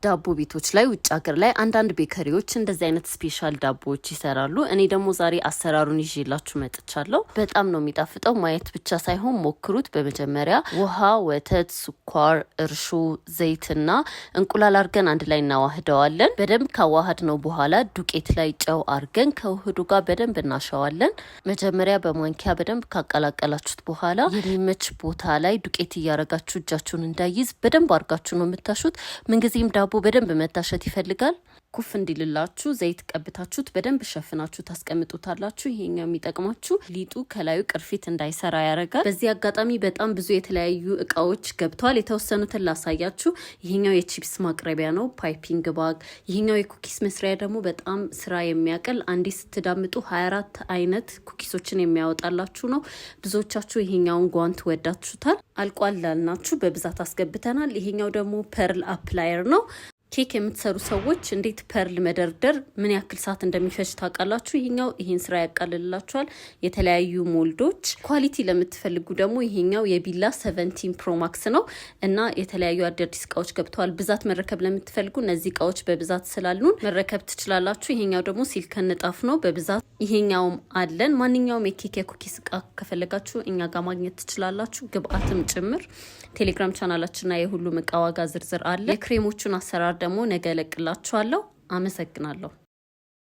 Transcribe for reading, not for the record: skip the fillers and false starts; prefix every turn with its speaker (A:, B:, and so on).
A: ዳቦ ቤቶች ላይ ውጭ ሀገር ላይ አንዳንድ ቤከሪዎች እንደዚህ አይነት ስፔሻል ዳቦዎች ይሰራሉ። እኔ ደግሞ ዛሬ አሰራሩን ይዤላችሁ መጥቻለሁ። በጣም ነው የሚጣፍጠው። ማየት ብቻ ሳይሆን ሞክሩት። በመጀመሪያ ውሃ፣ ወተት፣ ስኳር፣ እርሾ፣ ዘይትና እንቁላል አድርገን አንድ ላይ እናዋህደዋለን። በደንብ ካዋሃድ ነው በኋላ ዱቄት ላይ ጨው አድርገን ከውህዱ ጋር በደንብ እናሸዋለን። መጀመሪያ በማንኪያ በደንብ ካቀላቀላችሁት በኋላ የሚመች ቦታ ላይ ዱቄት እያረጋችሁ እጃችሁን እንዳይዝ በደንብ አድርጋችሁ ነው የምታሹት። ምንጊዜም ዳቦ በደንብ መታሸት ይፈልጋል። ኩፍ እንዲልላችሁ ዘይት ቀብታችሁት በደንብ ሸፍናችሁ ታስቀምጡታላችሁ። ይሄኛው የሚጠቅማችሁ ሊጡ ከላዩ ቅርፊት እንዳይሰራ ያደርጋል። በዚህ አጋጣሚ በጣም ብዙ የተለያዩ እቃዎች ገብተዋል። የተወሰኑትን ላሳያችሁ። ይሄኛው የቺፕስ ማቅረቢያ ነው፣ ፓይፒንግ ባግ። ይሄኛው የኩኪስ መስሪያ ደግሞ በጣም ስራ የሚያቀል አንዴ ስትዳምጡ 24 አይነት ኩኪሶችን የሚያወጣላችሁ ነው። ብዙዎቻችሁ ይሄኛውን ጓንት ወዳችሁታል። አልቋል ላልናችሁ በብዛት አስገብተናል። ይሄኛው ደግሞ ፐርል አፕላየር ነው። ኬክ የምትሰሩ ሰዎች እንዴት ፐርል መደርደር ምን ያክል ሰዓት እንደሚፈጅ ታውቃላችሁ። ይሄኛው ይሄን ስራ ያቃልላችኋል። የተለያዩ ሞልዶች ኳሊቲ ለምትፈልጉ ደግሞ ይሄኛው የቢላ 17 ፕሮ ማክስ ነው እና የተለያዩ አዳዲስ እቃዎች ገብተዋል። ብዛት መረከብ ለምትፈልጉ እነዚህ እቃዎች በብዛት ስላሉን መረከብ ትችላላችሁ። ይሄኛው ደግሞ ሲልከን ንጣፍ ነው በብዛት ይሄኛውም አለን። ማንኛውም የኬክ የኩኪስ እቃ ከፈለጋችሁ እኛ ጋር ማግኘት ትችላላችሁ፣ ግብአትም ጭምር። ቴሌግራም ቻናላችንና የሁሉም እቃ ዋጋ ዝርዝር አለ። የክሬሞቹን አሰራር ደግሞ ነገ እለቅላችኋለሁ። አመሰግናለሁ።